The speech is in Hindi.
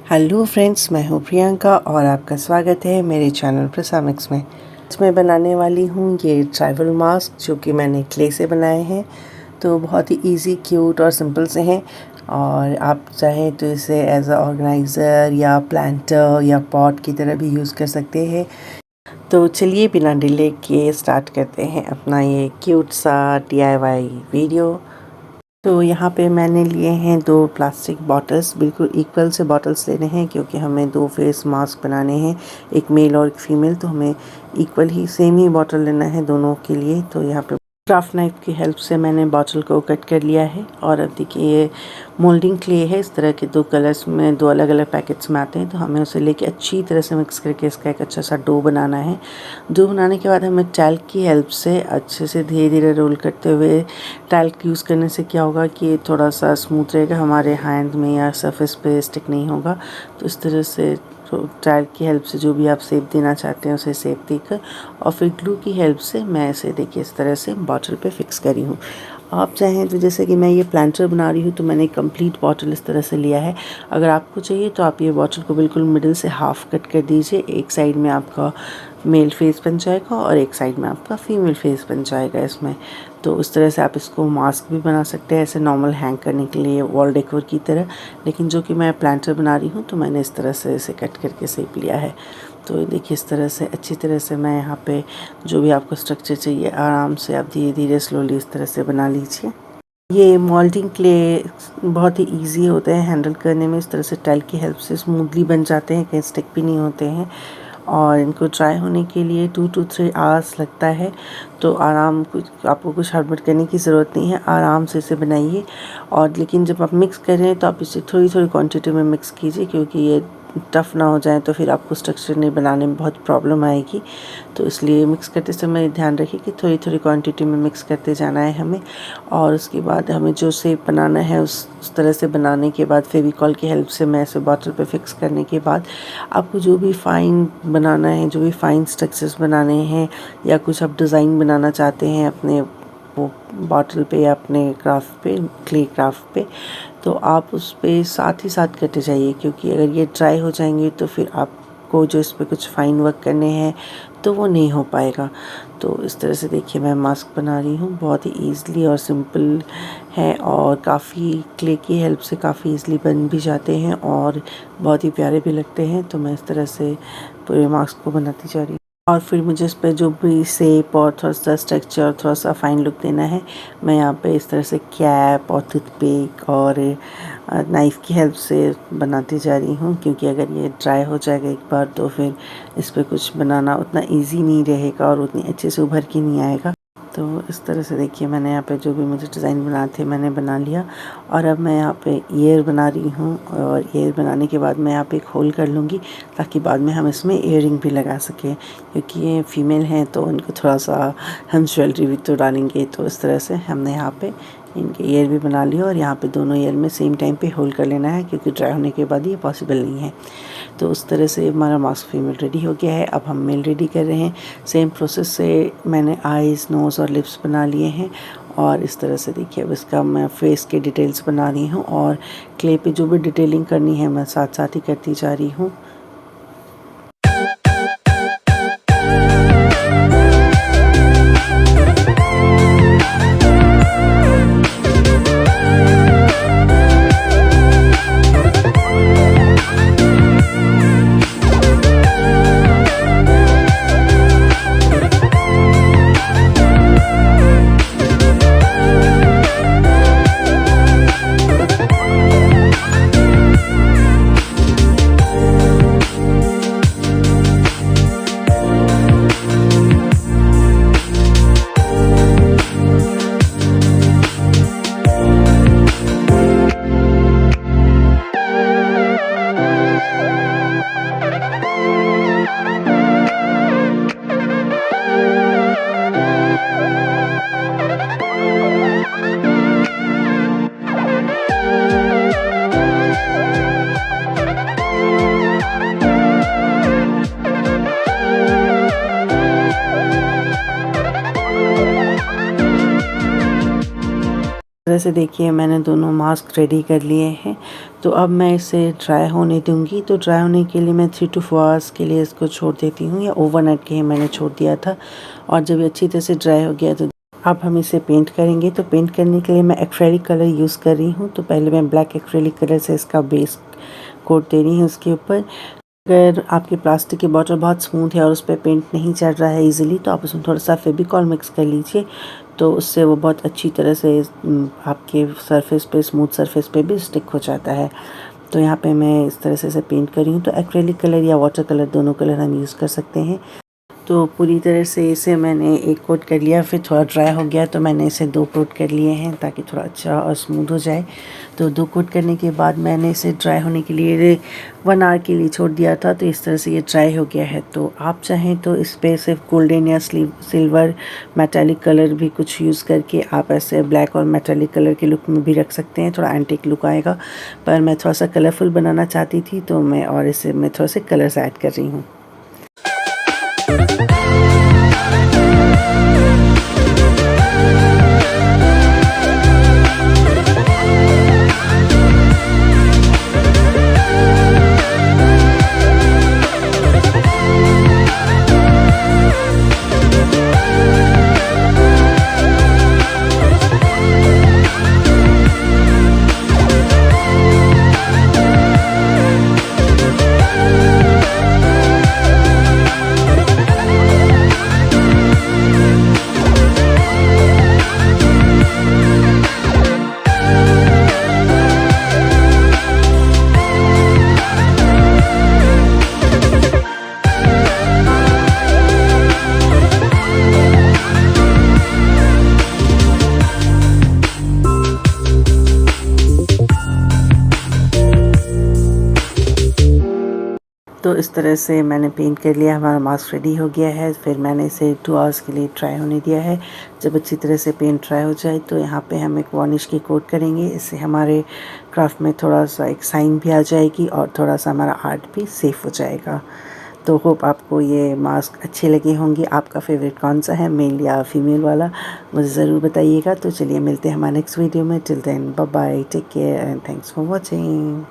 हेलो फ्रेंड्स, मैं हूँ प्रियंका और आपका स्वागत है मेरे चैनल प्रसामिक्स में। इसमें बनाने वाली हूँ ये ट्रैवल मास्क जो कि मैंने क्ले से बनाए हैं। तो बहुत ही इजी, क्यूट और सिंपल से हैं और आप चाहें तो इसे एज अ ऑर्गेनाइज़र या प्लांटर या पॉट की तरह भी यूज़ कर सकते हैं। तो चलिए बिना डिले किए स्टार्ट करते हैं अपना ये क्यूट सा DIY वीडियो। तो यहाँ पे मैंने लिए हैं 2 प्लास्टिक बॉटल्स। बिल्कुल इक्वल से बॉटल्स लेने हैं क्योंकि हमें 2 फेस मास्क बनाने हैं, एक मेल और एक फीमेल। तो हमें इक्वल ही सेम ही बॉटल लेना है दोनों के लिए। तो यहाँ पे क्राफ्ट नाइफ की हेल्प से मैंने बॉटल को कट कर लिया है। और अब देखिए ये मोल्डिंग क्ले है, इस तरह के 2 कलर्स में 2 अलग अलग पैकेट्स में आते हैं। तो हमें उसे लेके अच्छी तरह से मिक्स करके इसका एक अच्छा सा डो बनाना है। डो बनाने के बाद हमें टैल्क की हेल्प से अच्छे से धीरे धीरे रोल करते हुए, टैल्क यूज़ करने से क्या होगा कि ये थोड़ा सा स्मूथ रहेगा, हमारे हैंड में या सरफेस पे स्टिक नहीं होगा। तो इस तरह से टैल्क की हेल्प से जो भी आप शेप देना चाहते हैं उसे शेप देकर और फिर ग्लू की हेल्प से मैं इसे देखिए इस तरह से बॉटल पे फिक्स करी हूँ। आप चाहें तो जैसे कि मैं ये प्लांटर बना रही हूँ तो मैंने कंप्लीट बॉटल इस तरह से लिया है। अगर आपको चाहिए तो आप ये बॉटल को बिल्कुल मिडिल से हाफ कट कर दीजिए। एक साइड में आपका मेल फेस बन जाएगा और एक साइड में आपका फीमेल फेस बन जाएगा इसमें। तो इस तरह से आप इसको मास्क भी बना सकते हैं ऐसे नॉर्मल हैंग करने के लिए वॉल डेकोर की तरह। लेकिन जो कि मैं प्लांटर बना रही हूँ तो मैंने इस तरह से इसे कट करके शेप लिया है। तो देखिए इस तरह से अच्छी तरह से मैं यहाँ पे जो भी आपको स्ट्रक्चर चाहिए आराम से आप धीरे धीरे स्लोली इस तरह से बना लीजिए। ये मोल्डिंग क्ले बहुत ही इजी होते हैं हैंडल करने में। इस तरह से टाइल की हेल्प से स्मूथली बन जाते हैं, कहीं स्टिक भी नहीं होते हैं। और इनको ड्राई होने के लिए 2 to 3 आवर्स लगता है। तो आपको कुछ हड़बड़ करने की ज़रूरत नहीं है, आराम से इसे बनाइए। और लेकिन जब आप मिक्स कर रहे हैं तो आप इसे थोड़ी थोड़ी क्वांटिटी में मिक्स कीजिए क्योंकि ये टफ़ ना हो जाए तो फिर आपको स्ट्रक्चर नहीं बनाने में बहुत प्रॉब्लम आएगी। तो इसलिए मिक्स करते समय ध्यान रखिए कि थोड़ी थोड़ी क्वांटिटी में मिक्स करते जाना है हमें। और उसके बाद हमें जो शेप बनाना है उस तरह से बनाने के बाद फेविकॉल की हेल्प से मैं इसे बॉटल पे फिक्स करने के बाद आपको जो भी फ़ाइन बनाना है, जो भी फ़ाइन स्ट्रक्चर्स बनाने हैं या कुछ आप डिज़ाइन बनाना चाहते हैं अपने वो बॉटल पे या अपने क्राफ्ट पे, क्ले क्राफ्ट पे, तो आप उस पे साथ ही साथ करते जाइए क्योंकि अगर ये ड्राई हो जाएंगे तो फिर आपको जो इस पे कुछ फ़ाइन वर्क करने हैं तो वो नहीं हो पाएगा। तो इस तरह से देखिए मैं मास्क बना रही हूँ, बहुत ही ईज़िली और सिंपल है और काफ़ी क्ले की हेल्प से काफ़ी ईज़िली बन भी जाते हैं और बहुत ही प्यारे भी लगते हैं। तो मैं इस तरह से पूरे मास्क को बनाती जा रही हूँ। और फिर मुझे इस पर जो भी शेप और थोड़ा सा स्ट्रक्चर, थोड़ा सा फाइन लुक देना है, मैं यहाँ पे इस तरह से कैप और टूथपिक और नाइफ़ की हेल्प से बनाती जा रही हूँ क्योंकि अगर ये ड्राई हो जाएगा एक बार तो फिर इस पर कुछ बनाना उतना इजी नहीं रहेगा और उतनी अच्छे से उभर के नहीं आएगा। तो इस तरह से देखिए मैंने यहाँ पे जो भी मुझे डिज़ाइन बनाने थे मैंने बना लिया। और अब मैं यहाँ पे ईयर बना रही हूँ और ईयर बनाने के बाद मैं यहाँ पे एक होल कर लूँगी ताकि बाद में हम इसमें ईयरिंग भी लगा सकें क्योंकि ये फीमेल हैं तो इनको थोड़ा सा हम ज्वेलरी भी तो डालेंगे। तो इस तरह से हमने यहाँ पे इनके ईयर भी बना लिया और यहाँ पे दोनों ईयर में सेम टाइम पे होल कर लेना है क्योंकि ड्राई होने के बाद ये पॉसिबल नहीं है। तो उस तरह से हमारा मास्क फीमेल रेडी हो गया है। अब हम मेल रेडी कर रहे हैं। सेम प्रोसेस से मैंने आईज़, नोज़ और लिप्स बना लिए हैं और इस तरह से देखिए अब इसका मैं फेस के डिटेल्स बना रही हूँ और क्ले पे जो भी डिटेलिंग करनी है मैं साथ साथ ही करती जा रही हूँ। तरह से देखिए मैंने दोनों मास्क रेडी कर लिए हैं। तो अब मैं इसे ड्राई होने दूंगी। तो ड्राई होने के लिए मैं 3 to 4 आवर्स के लिए इसको छोड़ देती हूँ, या ओवरनाइट के लिए मैंने छोड़ दिया था। और जब ये अच्छी तरह से ड्राई हो गया तो अब हम इसे पेंट करेंगे। तो पेंट करने के लिए मैं एक्रेलिक कलर यूज़ कर रही हूँ। तो पहले मैं ब्लैक एक्रेलिक कलर से इसका बेस कोट दे रही हूँ उसके ऊपर। अगर आपकी प्लास्टिक की बॉटल बहुत स्मूथ है और उस पर पेंट नहीं चढ़ रहा है इजीली, तो आप उसमें थोड़ा सा फेविकॉल मिक्स कर लीजिए। तो उससे वो बहुत अच्छी तरह से आपके सरफेस पे, स्मूथ सरफेस पे भी स्टिक हो जाता है। तो यहाँ पे मैं इस तरह से इसे पेंट कर रही हूँ। तो एक्रेलिक कलर या वाटर कलर, दोनों कलर हम यूज़ कर सकते हैं। तो पूरी तरह से इसे मैंने एक कोट कर लिया, फिर थोड़ा ड्राई हो गया तो मैंने इसे 2 कोट कर लिए हैं ताकि थोड़ा अच्छा और स्मूथ हो जाए। तो 2 कोट करने के बाद मैंने इसे ड्राई होने के लिए 1 आवर के लिए छोड़ दिया था। तो इस तरह से ये ड्राई हो गया है। तो आप चाहें तो इस पर सिर्फ गोल्डन या सिल्वर मेटालिक कलर भी कुछ यूज़ करके आप ऐसे ब्लैक और मेटालिक कलर के लुक में भी रख सकते हैं, थोड़ा एंटीक लुक आएगा। पर मैं थोड़ा सा कलरफुल बनाना चाहती थी, तो मैं थोड़े से कलर्स ऐड कर रही हूँ। तो इस तरह से मैंने पेंट कर लिया, हमारा मास्क रेडी हो गया है। फिर मैंने इसे 2 आवर्स के लिए ड्राई होने दिया है। जब अच्छी तरह से पेंट ड्राई हो जाए तो यहाँ पे हम एक वार्निश की कोट करेंगे। इससे हमारे क्राफ्ट में थोड़ा सा एक साइन भी आ जाएगी और थोड़ा सा हमारा आर्ट भी सेफ़ हो जाएगा। तो होप आपको ये मास्क अच्छे लगे होंगे। आपका फेवरेट कौन सा है, मेल या फीमेल वाला, मुझे ज़रूर बताइएगा। तो चलिए मिलते हैं हमारे नेक्स्ट वीडियो में। Till then bye bye, take care and thanks for watching.